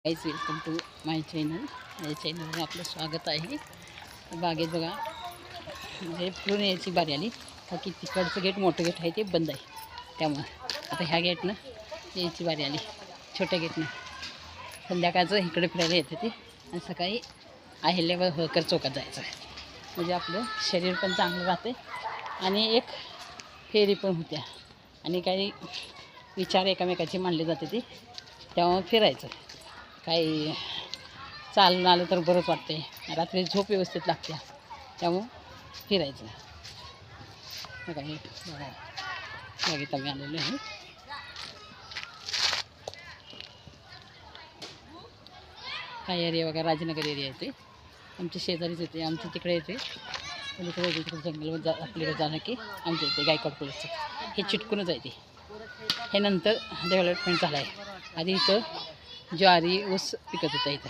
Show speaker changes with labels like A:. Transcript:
A: Guys welcome to my channel. माझ्या चॅनलवर आपलं स्वागत आहे. बागेत बघा म्हणजे फिरून यायची बारी आली का की तिकडचं गेट मोठं गेट आहे ते बंद आहे. त्यामुळं आता ह्या गेटनं यायची बारी आली, छोट्या गेटनं. संध्याकाळचं इकडे फिरायला येते ते आणि सकाळी अहिल्याबाई होळकर चौकात जायचं. म्हणजे आपलं शरीर पण चांगलं राहते आणि एक फेरी पण होत्या आणि काही विचार एकामेकाचे मांडले जाते ते. त्यामुळं फिरायचं, काही चालून आलं तर बरंच वाटते. रात्री झोप व्यवस्थित लागते, त्यामुळं फिरायचं. काही बागेत आम्ही आलेलो आहे. हा एरिया बघा राजनगर एरिया येते, आमच्या शेजारीच येते. आमच्या तिकडे येते पलीकडे येते, तिकडे जंगल आपल्याकडे जाणं की आमच्या इथे गायकवाड कॉलेजचं हे चिटकूनच आहे ते. हे नंतर डेव्हलपमेंट झालं आहे. आधी इथं ज्वारी ऊस पिकत होतं इथं.